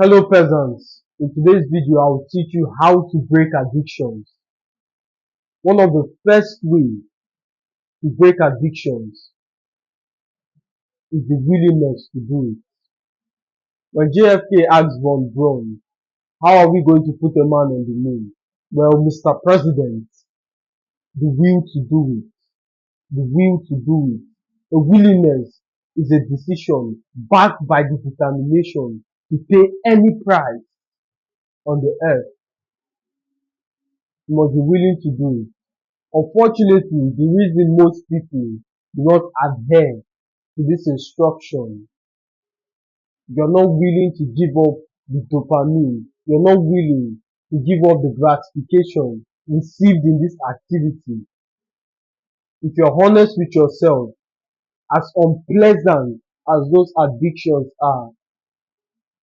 Hello peasants, in today's video I will teach you how to break addictions. One of the first ways to break addictions is the willingness to do it. When JFK asked Von Braun, how are we going to put a man on the moon? Well, Mr. President, the will to do it, the will to do it. A willingness is a decision backed by the determination to pay any price on the earth. You must be willing to do it. Unfortunately, the reason most people do not adhere to this instruction, you're not willing to give up the dopamine, you're not willing to give up the gratification received in this activity. If you're honest with yourself, as unpleasant as those addictions are,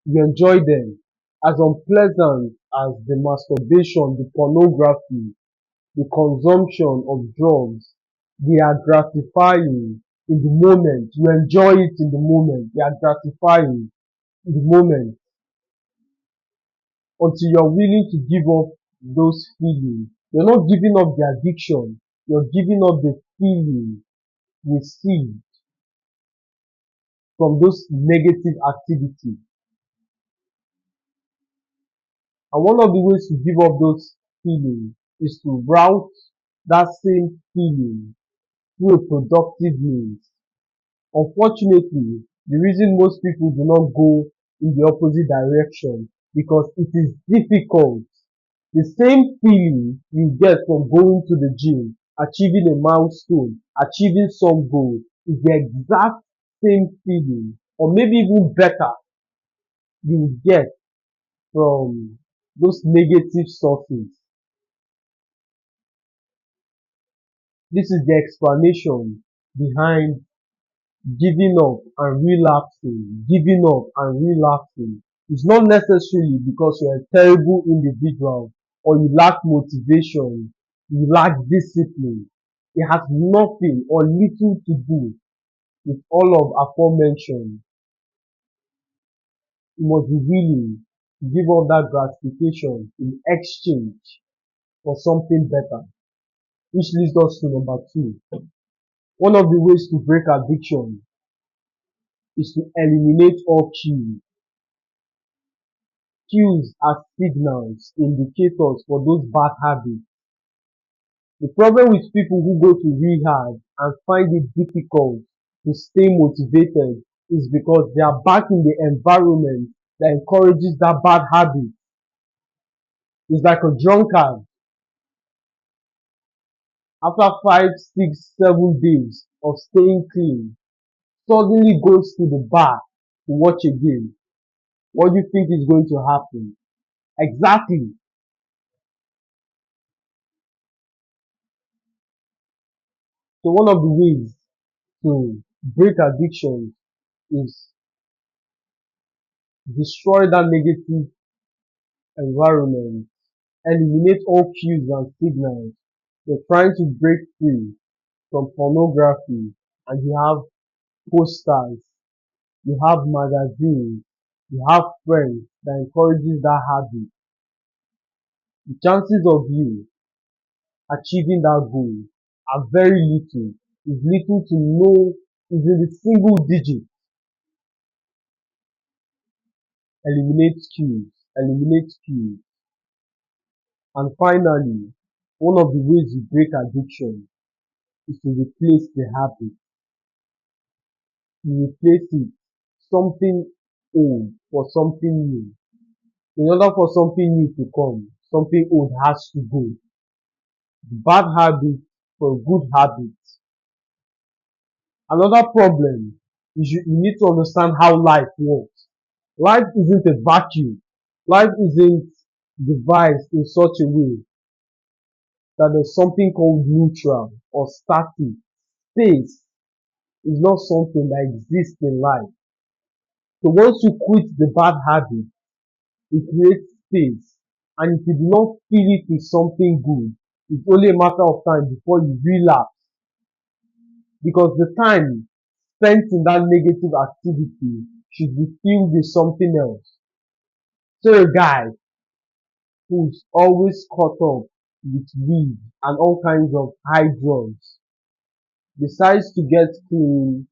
you enjoy them. As unpleasant as the masturbation, the pornography, the consumption of drugs, they are gratifying in the moment. You enjoy it in the moment. They are gratifying in the moment. Until you're willing to give up those feelings. You're not giving up the addiction. You're giving up the feeling received from those negative activities. And one of the ways to give up those feelings is to route that same feeling through a productive means. Unfortunately, the reason most people do not go in the opposite direction because it is difficult. The same feeling you get from going to the gym, achieving a milestone, achieving some goal is the exact same feeling or maybe even better you get from those negative sources. This is the explanation behind giving up and relapsing, giving up and relapsing. It's not necessarily because you're a terrible individual or you lack motivation, you lack discipline. It has nothing or little to do with all of aforementioned. You must be willing to give up that gratification in exchange for something better, which leads us to number two. One of the ways to break addiction is to eliminate all cues. Cues are signals, indicators for those bad habits. The problem with people who go to rehab and find it difficult to stay motivated is because they are back in the environment that encourages that bad habit. It's like a drunkard after 5, 6, 7 days of staying clean suddenly goes to the bar to watch a game. What do you think is going to happen? Exactly. So one of the ways to break addiction is destroy that negative environment, eliminate all cues and signals. You're trying to break free from pornography and you have posters, you have magazines, you have friends that encourages that habit. The chances of you achieving that goal are very little. Is little to no, is in the single digit. Eliminate cues, eliminate cues. And finally, one of the ways you break addiction is to replace the habit. You replace it something old for something new. In order for something new to come, something old has to go. The bad habit for a good habit. Another problem is you need to understand how life works. Life isn't a vacuum. Life isn't devised in such a way that there's something called neutral or static. Space is not something that exists in life. So once you quit the bad habit, it creates space. And if you do not fill it with something good, it's only a matter of time before you relapse. Because the time spent in that negative activity should be filled with something else. So a guy who's always caught up with weed and all kinds of high drugs decides to get clean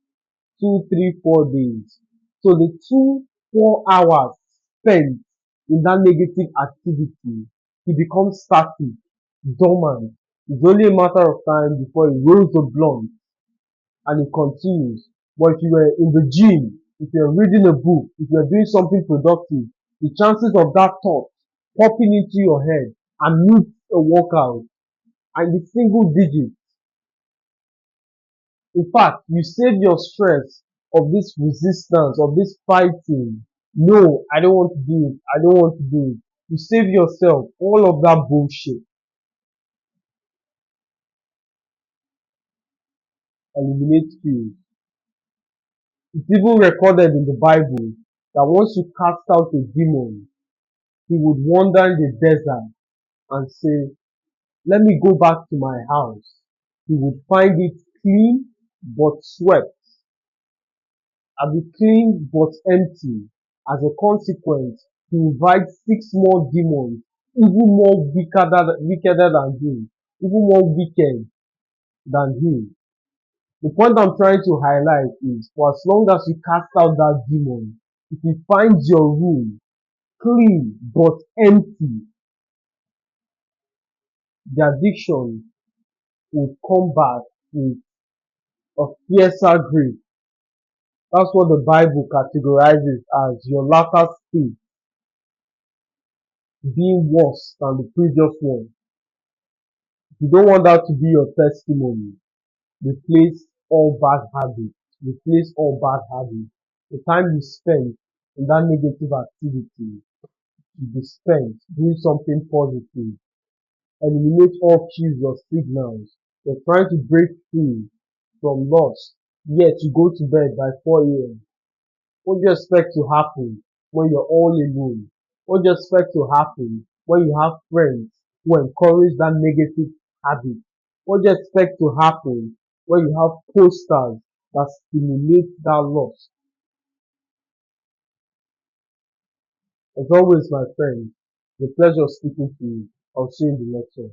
2, 3, 4 days. So the 2, 4 hours spent in that negative activity, he becomes static, dormant. It's only a matter of time before he rolls the blunt and it continues. But if you were in the gym, if you're reading a book, if you're doing something productive, the chances of that thought popping into your head amidst a workout and the single digits. In fact, you save your stress of this resistance, of this fighting. No, I don't want to do it. I don't want to do it. You save yourself all of that bullshit. Eliminate fear. It's even recorded in the Bible that once you cast out a demon, he would wander in the desert and say, let me go back to my house. He would find it clean but swept, and be clean but empty. As a consequence, he invites 6 more demons, even more wickeder than him, even more wicked than him. The point I'm trying to highlight is for as long as you cast out that demon, if he finds your room clean but empty, the addiction will come back with a fiercer grip. That's what the Bible categorizes as your latter state being worse than the previous one. If you don't want that to be your testimony, replace all bad habits. Replace all bad habits. The time you spend in that negative activity should be spent doing something positive. Eliminate all cues or signals. You're trying to break free from lust, yet you go to bed by 4 a.m. What do you expect to happen when you're all alone? What do you expect to happen when you have friends who encourage that negative habit? What do you expect to happen when you have posters that stimulate that lust? As always, my friend, the pleasure of speaking to you. I'll see you in the next one.